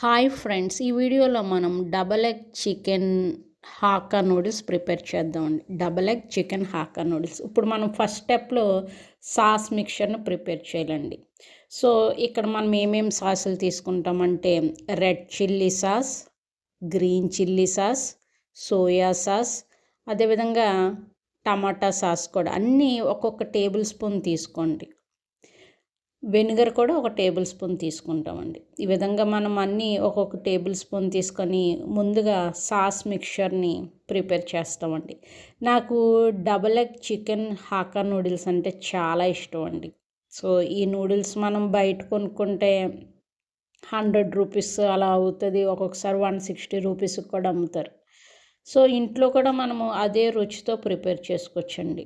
Hi friends, ఈ వీడియోలో మనం double egg chicken hakka noodles prepare చేద్దామండి. Double egg chicken hakka noodles. ఇప్పుడు మనం ఫస్ట్ స్టెప్లో సాస్ మిక్చర్ను ప్రిపేర్ చేయాలండి. సో ఇక్కడ మనం ఏమేమి సాసులు తీసుకుంటామంటే red chilli sauce, green chilli sauce, soya sauce, అదేవిధంగా టమాటా సాస్ కూడా అన్నీ ఒక్కొక్క టేబుల్ స్పూన్ తీసుకోండి. వెనిగర్ కూడా ఒక టేబుల్ స్పూన్ తీసుకుంటామండి. ఈ విధంగా మనం అన్నీ ఒక్కొక్క టేబుల్ స్పూన్ తీసుకొని ముందుగా సాస్ మిక్చర్ని ప్రిపేర్ చేస్తామండి. నాకు double egg chicken hakka noodles అంటే చాలా ఇష్టం అండి. సో ఈ నూడిల్స్ మనం బయట కొనుక్కుంటే 100 రూపీస్ అలా అవుతుంది, ఒక్కొక్కసారి 160 రూపీస్కి కూడా అమ్ముతారు. సో ఇంట్లో కూడా మనము అదే రుచితో ప్రిపేర్ చేసుకోవచ్చండి.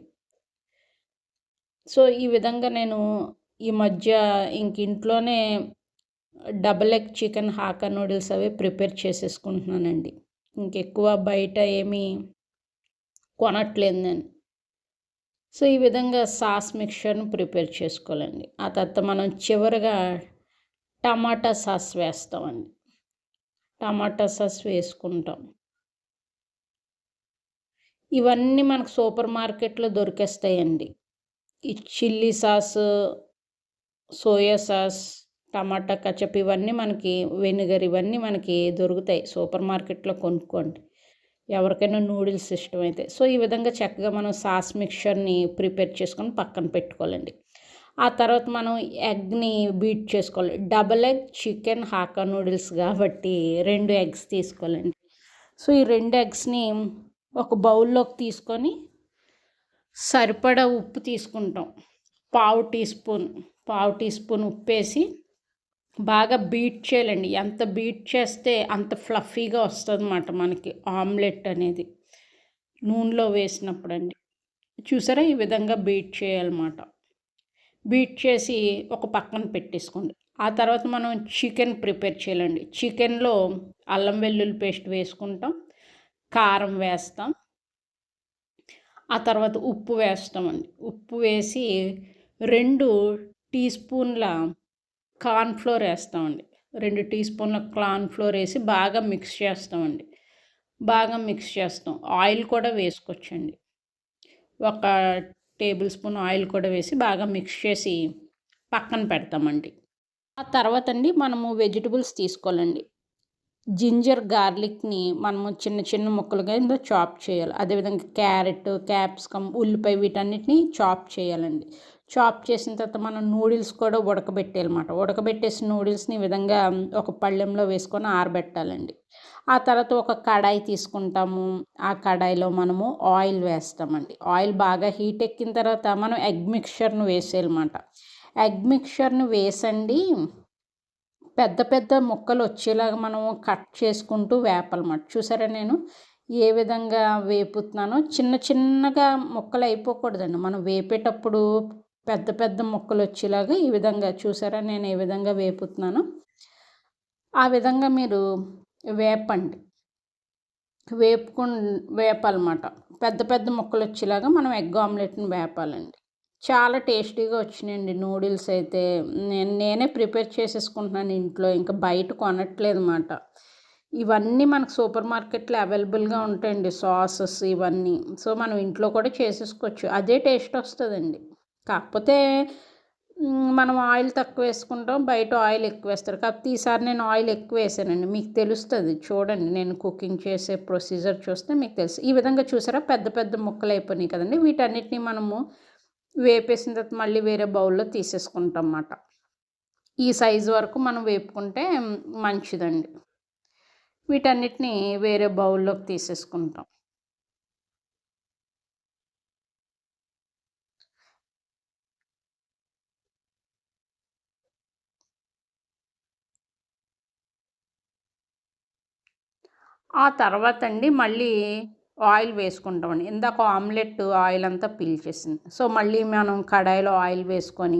సో ఈ విధంగా నేను ఈ మధ్య ఇంట్లోనే double egg chicken hakka noodles అవి ప్రిపేర్ చేసేసుకుంటున్నానండి. ఇంకెక్కువ బయట ఏమీ కొనట్లేదు నేను. సో ఈ విధంగా సాస్ మిక్చర్ను ప్రిపేర్ చేసుకోవాలండి. ఆ తర్వాత మనం చివరిగా టమాటా సాస్ వేస్తామండి. టమాటా సాస్ వేసుకుంటాం. ఇవన్నీ మనకు సూపర్ మార్కెట్లో దొరికేస్తాయండి. ఈ చిల్లీ సాస్, సోయా సాస్, టమాటా కచప్ ఇవన్నీ మనకి, వెనిగర్ ఇవన్నీ మనకి దొరుకుతాయి. సూపర్ మార్కెట్లో కొనుక్కోండి ఎవరికైనా నూడిల్స్ ఇష్టమైతే. సో ఈ విధంగా చక్కగా మనం సాస్ మిక్చర్ని ప్రిపేర్ చేసుకొని పక్కన పెట్టుకోవాలండి. ఆ తర్వాత మనం ఎగ్ని బీట్ చేసుకోవాలి. Double egg chicken hakka noodles కాబట్టి 2 ఎగ్స్ తీసుకోవాలండి. సో ఈ 2 ఎగ్స్ని ఒక బౌల్లోకి తీసుకొని సరిపడా ఉప్పు తీసుకుంటాం. పావు టీ స్పూన్ ఉప్పు వేసి బాగా బీట్ చేయాలండి. ఎంత బీట్ చేస్తే అంత ఫ్లఫీగా వస్తుంది అన్నమాట మనకి ఆమ్లెట్ అనేది నూనెలో వేసినప్పుడు అండి. చూసారా, ఈ విధంగా బీట్ చేయాలన్నమాట. బీట్ చేసి ఒక పక్కన పెట్టేసుకోండి. ఆ తర్వాత మనం చికెన్ ప్రిపేర్ చేయాలండి. చికెన్లో అల్లం వెల్లుల్లి పేస్ట్ వేసుకుంటాం, కారం వేస్తాం, ఆ తర్వాత ఉప్పు వేస్తామండి. ఉప్పు వేసి 2 టీ స్పూన్ల కార్న్ఫ్లోర్ వేస్తామండి. 2 టీ స్పూన్ల కార్న్ఫ్లోర్ వేసి బాగా మిక్స్ చేస్తామండి. బాగా మిక్స్ చేస్తాం. ఆయిల్ కూడా వేసుకోవచ్చండి. ఒక టేబుల్ స్పూన్ ఆయిల్ కూడా వేసి బాగా మిక్స్ చేసి పక్కన పెడతామండి. ఆ తర్వాత అండి మనము వెజిటబుల్స్ తీసుకోవాలండి. జింజర్ గార్లిక్ని మనము చిన్న చిన్న ముక్కలుగా ఇందులో చాప్ చేయాలి. అదేవిధంగా క్యారెట్, క్యాప్సికమ్, ఉల్లిపాయ వీటన్నిటిని చాప్ చేయాలండి. చాప్ చేసిన తర్వాత మనం నూడిల్స్ కూడా ఉడకబెట్టాలన్నమాట. ఉడకబెట్టేసిన నూడిల్స్ని ఈ విధంగా ఒక పళ్ళెంలో వేసుకొని ఆరబెట్టాలండి. ఆ తర్వాత ఒక కడాయి తీసుకుంటాము. ఆ కడాయిలో మనము ఆయిల్ వేస్తామండి. ఆయిల్ బాగా హీట్ ఎక్కిన తర్వాత మనం ఎగ్ మిక్చర్ను వేసేయాలన్నమాట. ఎగ్ మిక్చర్ను వేసండి పెద్ద పెద్ద ముక్కలు వచ్చేలాగా మనం కట్ చేసుకుంటూ వేపాలన్నమాట. చూసారా నేను ఏ విధంగా వేపుతున్నానో. చిన్న చిన్నగా ముక్కలు అయిపోకూడదండి. మనం వేపేటప్పుడు పెద్ద పెద్ద ముక్కలు వచ్చేలాగా ఈ విధంగా, చూసారా నేను ఏ విధంగా వేపుతున్నానో ఆ విధంగా మీరు వేపండి. వేపాలన్నమాట. పెద్ద పెద్ద ముక్కలు వచ్చేలాగా మనం ఎగ్ ఆమ్లెట్ని వేపాలండి. చాలా టేస్టీగా వచ్చినాయండి నూడిల్స్ అయితే. నేనే ప్రిపేర్ చేసేసుకుంటున్నాను ఇంట్లో, ఇంకా బయట కొనట్లేదు అన్నమాట. ఇవన్నీ మనకు సూపర్ మార్కెట్లో అవైలబుల్గా ఉంటాయండి, సాసెస్ ఇవన్నీ. సో మనం ఇంట్లో కూడా చేసేసుకోవచ్చు, అదే టేస్ట్ వస్తుందండి. కాకపోతే మనం ఆయిల్ తక్కువ వేసుకుంటాం, బయట ఆయిల్ ఎక్కువ వేస్తారు. కాకపోతే ఈసారి నేను ఆయిల్ ఎక్కువ వేసానండి. మీకు తెలుస్తుంది చూడండి, నేను కుకింగ్ చేసే ప్రొసీజర్ చూస్తే మీకు తెలుసు. ఈ విధంగా చూసారా పెద్ద పెద్ద ముక్కలు అయిపోయినాయి కదండి. వీటన్నిటిని మనము వేపేసిన తర్వాత మళ్ళీ వేరే బౌల్లో తీసేసుకుంటాం అన్నమాట. ఈ సైజు వరకు మనం వేపుకుంటే మంచిదండి. వీటన్నిటిని వేరే బౌల్లోకి తీసేసుకుంటాం. ఆ తర్వాత అండి మళ్ళీ ఆయిల్ వేసుకుంటామండి. ఇందాక ఆమ్లెట్ ఆయిల్ అంతా పీల్చేసింది. సో మళ్ళీ మనం కడాయిలో ఆయిల్ వేసుకొని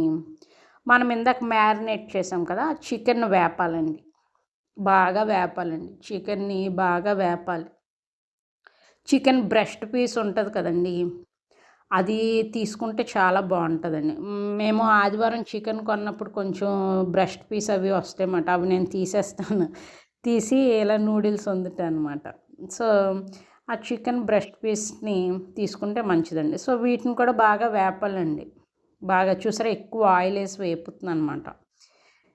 మనం ఇందాక మ్యారినేట్ చేసాం కదా, చికెన్ వేపాలండి. బాగా వేపాలండి. చికెన్ని బాగా వేపాలి. చికెన్ బ్రెస్ట్ పీస్ ఉంటుంది కదండి, అది తీసుకుంటే చాలా బాగుంటుందండి. మేము ఆదివారం చికెన్ కొన్నప్పుడు కొంచెం బ్రెస్ట్ పీస్ అవి వస్తాయన్నమాట. అవి నేను తీసేస్తాను. తీసి ఇలా నూడిల్స్ వండుతాను అనమాట. సో ఆ చికెన్ బ్రెస్ట్ పీస్ని తీసుకుంటే మంచిదండి. సో వీటిని కూడా బాగా వేపాలండి. బాగా చూసారా, ఎక్కువ ఆయిల్ వేసి వేపుతుంది అనమాట.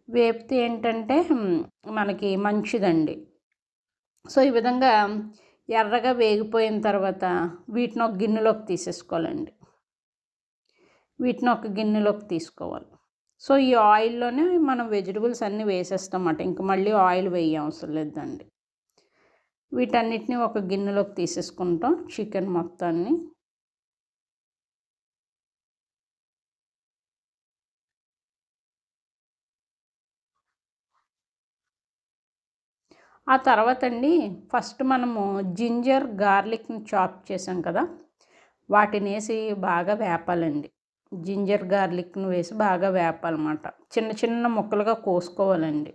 వేపితే ఏంటంటే మనకి మంచిదండి. సో ఈ విధంగా ఎర్రగా వేగిపోయిన తర్వాత వీటిని ఒక గిన్నెలోకి తీసేసుకోవాలండి. వీటిని ఒక గిన్నెలోకి తీసుకోవాలి. సో ఈ ఆయిల్లోనే మనం వెజిటబుల్స్ అన్నీ వేసేస్తామన్నమాట. ఇంక మళ్ళీ ఆయిల్ వేయ అవసరం లేదండి. వీటన్నిటిని ఒక గిన్నెలోకి తీసేసుకుంటాం చికెన్ మొత్తాన్ని. ఆ తర్వాత అండి ఫస్ట్ మనము జింజర్ గార్లిక్ని చాప్ చేసాం కదా, వాటిని వేసి బాగా వేపాలండి. జింజర్ గార్లిక్ను వేసి బాగా వేపాలన్నమాట. చిన్న చిన్న ముక్కలుగా కోసుకోవాలండి.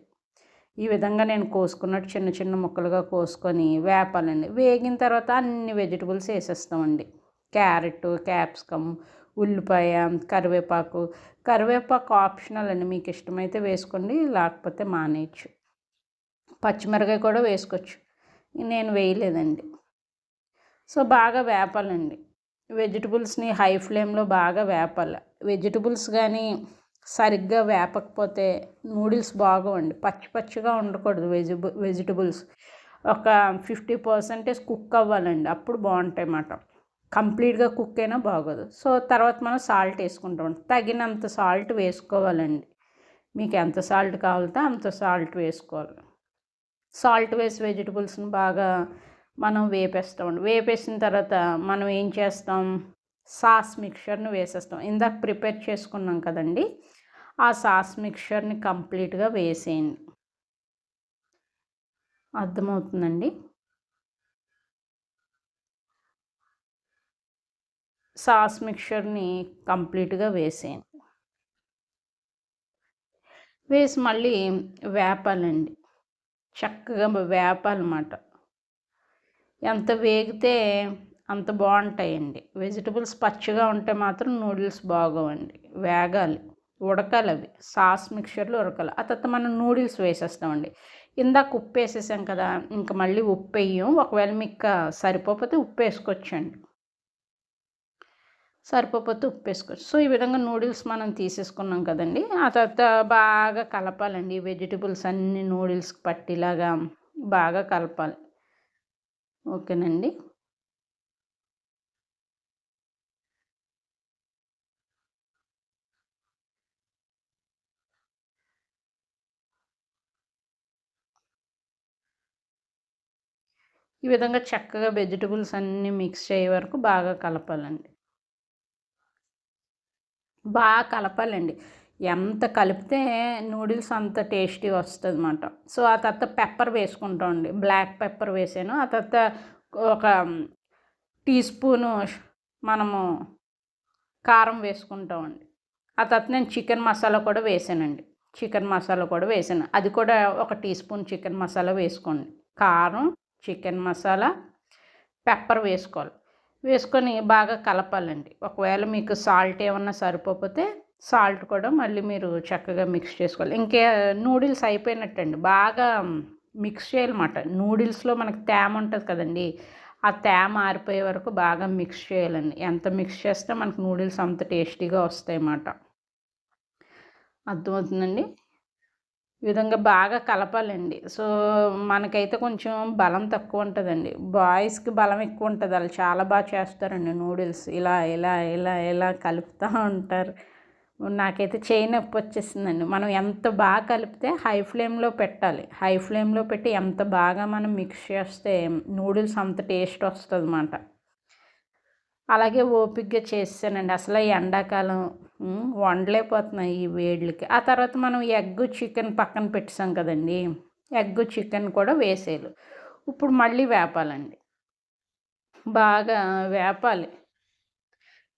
ఈ విధంగా నేను కోసుకున్నట్టు చిన్న చిన్న ముక్కలుగా కోసుకొని వేపాలండి. వేగిన తర్వాత అన్ని వెజిటబుల్స్ వేసేస్తామండి. క్యారెట్, క్యాప్సికమ్, ఉల్లిపాయ, కరివేపాకు ఆప్షనల్ అండి. మీకు ఇష్టమైతే వేసుకోండి, లేకపోతే మానేయచ్చు. పచ్చిమిరకాయ కూడా వేసుకోవచ్చు, నేను వేయలేదండి. సో బాగా వేపాలండి. వెజిటబుల్స్ని హై ఫ్లేమ్లో బాగా వేపాలి. వెజిటబుల్స్ కానీ సరిగ్గా వేపకపోతే నూడిల్స్ బాగోవండి. పచ్చిగా ఉండకూడదు. వెజిటబుల్స్ ఒక 50% కుక్ అవ్వాలండి, అప్పుడు బాగుంటాయి అన్నమాట. కంప్లీట్గా కుక్ అయినా బాగోదు. సో తర్వాత మనం సాల్ట్ వేసుకుంటాం. తగినంత సాల్ట్ వేసుకోవాలండి. మీకు ఎంత సాల్ట్ కావాలంటే అంత సాల్ట్ వేసుకోవాలి. సాల్ట్ వేసి వెజిటబుల్స్ని బాగా మనం వేపేస్తామండి. వేపేసిన తర్వాత మనం ఏం చేస్తాం, సాస్ మిక్చర్ని వేసేస్తాం. ఇందాక ప్రిపేర్ చేసుకున్నాం కదండి, ఆ సాస్ మిక్చర్ని కంప్లీట్గా వేసేయండి. అర్థమవుతుందండి. సాస్ మిక్చర్ని కంప్లీట్గా వేసేయండి. వేసి మళ్ళీ వేపాలండి. చక్కగా వేపాలన్నమాట. ఎంత వేగితే అంత బాగుంటాయండి. వెజిటబుల్స్ పచ్చిగా ఉంటే మాత్రం నూడిల్స్ బాగోవండి. వేగాలి, ఉడకాలి, అవి సాస్ మిక్చర్లో ఉడకాలి. ఆ తర్వాత మనం నూడిల్స్ వేసేస్తామండి. ఇందాక ఉప్పు వేసేసాం కదా, ఇంకా మళ్ళీ ఉప్పు వేయం. ఒకవేళ మీకు సరిపోతే ఉప్పు వేసుకోవచ్చండి, సరిపోతే ఉప్పు వేసుకోవచ్చు. సో ఈ విధంగా నూడిల్స్ మనం తీసేసుకున్నాం కదండి. ఆ తర్వాత బాగా కలపాలండి. వెజిటబుల్స్ అన్నీ నూడిల్స్కి పట్టేలాగా బాగా కలపాలి. ఓకేనండి. ఈ విధంగా చక్కగా వెజిటబుల్స్ అన్నీ మిక్స్ అయ్యే వరకు బాగా కలపాలండి. బాగా కలపాలండి. ఎంత కలిపితే నూడిల్స్ అంత టేస్టీ వస్తుంది అన్నమాట. సో ఆ తర్వాత పెప్పర్ వేసుకుంటామండి. బ్లాక్ పెప్పర్ వేసాను. ఆ తర్వాత ఒక టీ స్పూను మనము కారం వేసుకుంటామండి. ఆ తర్వాత నేను చికెన్ మసాలా కూడా వేసానండి. అది కూడా ఒక టీ స్పూన్ చికెన్ మసాలా వేసుకోండి. కారం, చికెన్ మసాలా, పెప్పర్ వేసుకోవాలి. వేసుకొని బాగా కలపాలండి. ఒకవేళ మీకు సాల్ట్ ఏమన్నా సరిపోతే సాల్ట్ కూడా మళ్ళీ మీరు చక్కగా మిక్స్ చేసుకోవాలి. ఇంకే నూడిల్స్ అయిపోయినట్టండి. బాగా మిక్స్ చేయాలన్నమాట. నూడిల్స్లో మనకు తేమ ఉంటుంది కదండి, ఆ తేమ ఆరిపోయే వరకు బాగా మిక్స్ చేయాలండి. ఎంత మిక్స్ చేస్తే మనకు నూడిల్స్ అంత టేస్టీగా వస్తాయి అన్నమాట. అర్థమవుతుందండి. ఈ విధంగా బాగా కలపాలండి. సో మనకైతే కొంచెం బలం తక్కువ ఉంటుందండి. బాయ్స్కి బలం ఎక్కువ ఉంటుంది. వాళ్ళు చాలా బాగా చేస్తారండి నూడిల్స్. ఇలా ఇలా ఇలా ఇలా కలుపుతూ ఉంటారు. నాకైతే చేయి నొప్పి వచ్చేసిందండి. మనం ఎంత బాగా కలిపితే హై ఫ్లేమ్లో పెట్టాలి. హై ఫ్లేమ్లో పెట్టి ఎంత బాగా మనం మిక్స్ చేస్తే నూడిల్స్ అంత టేస్ట్ వస్తుంది అన్నమాట. అలాగే ఓపికగా చేసానండి. అసలు ఈ ఎండాకాలం వండలేకపోతున్నాయి ఈ వేడికి. ఆ తర్వాత మనం ఎగ్ చికెన్ పక్కన పెట్టాం కదండి, ఎగ్ చికెన్ కూడా వేసేయాలి. ఇప్పుడు మళ్ళీ వేపాలండి. బాగా వేపాలి.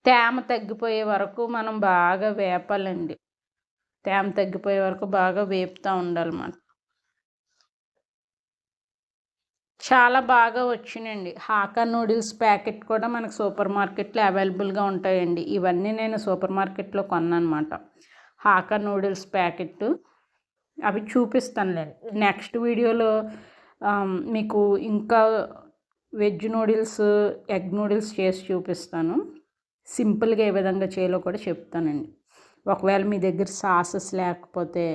తేమ తగ్గిపోయే వరకు మనం బాగా వేపాలండి. తేమ తగ్గిపోయే వరకు బాగా వేపుతూ ఉండాలన్నమాట. చాలా బాగా వచ్చినాయండి. హాకా నూడిల్స్ ప్యాకెట్ కూడా మనకు సూపర్ మార్కెట్లో అవైలబుల్గా ఉంటాయండి. ఇవన్నీ నేను సూపర్ మార్కెట్లో కొన్నానమాట. హాకా నూడిల్స్ ప్యాకెట్టు అవి చూపిస్తానులేండి. నెక్స్ట్ వీడియోలో మీకు ఇంకా వెజ్ నూడిల్స్, ఎగ్ నూడిల్స్ చేసి చూపిస్తాను. సింపుల్గా ఏ విధంగా చేయాలో కూడా చెప్తానండి. ఒకవేళ మీ దగ్గర సాసెస్ లేకపోతే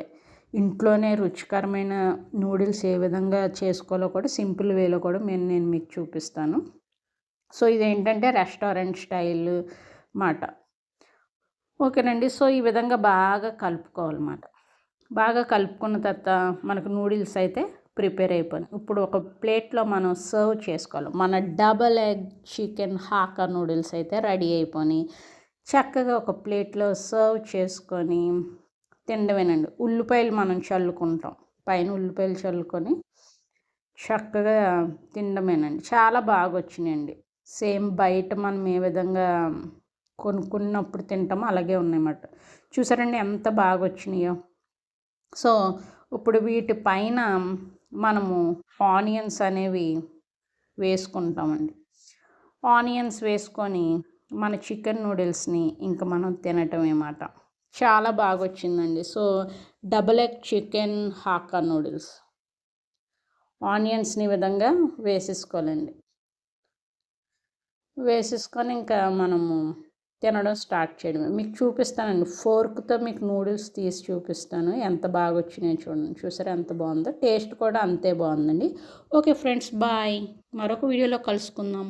ఇంట్లోనే రుచికరమైన నూడిల్స్ ఏ విధంగా చేసుకోవాలో కూడా సింపుల్ వేలో కూడా నేను మీకు చూపిస్తాను. సో ఇదేంటంటే రెస్టారెంట్ స్టైల్ మాట. ఓకేనండి. సో ఈ విధంగా బాగా కలుపుకోవాలన్నమాట. బాగా కలుపుకున్న తర్వాత మనకు నూడిల్స్ అయితే ప్రిపేర్ అయిపోయింది. ఇప్పుడు ఒక ప్లేట్లో మనం సర్వ్ చేసుకోవాలి. మన double egg chicken hakka noodles అయితే రెడీ అయిపోయి చక్కగా ఒక ప్లేట్లో సర్వ్ చేసుకొని తినడమేనండి. ఉల్లిపాయలు మనం చల్లుకుంటాం, పైన ఉల్లిపాయలు చల్లుకొని చక్కగా తినడమేనండి. చాలా బాగా వచ్చినాయండి. సేమ్ బయట మనం ఏ విధంగా కొనుక్కున్నప్పుడు తింటామో అలాగే ఉన్నాయన్నమాట. చూసారండి ఎంత బాగా వచ్చినాయో. సో ఇప్పుడు వీటి పైన మనము ఆనియన్స్ అనేవి వేసుకుంటామండి. ఆనియన్స్ వేసుకొని మన చికెన్ నూడిల్స్ని ఇంకా మనం తినటమే మాట. చాలా బాగా వచ్చిందండి. So double egg chicken hakka noodles ఆనియన్స్ని ఈ విధంగా వేసేసుకోవాలండి. వేసేసుకొని ఇంకా మనము తినడం స్టార్ట్ చేయడమే. మీకు చూపిస్తానండి, ఫోర్క్తో మీకు నూడిల్స్ తీసి చూపిస్తాను ఎంత బాగా వచ్చినాయో చూడండి. చూసారా ఎంత బాగుందో, టేస్ట్ కూడా అంతే బాగుందండి. Okay friends, bye. మరొక వీడియోలో కలుసుకుందాం.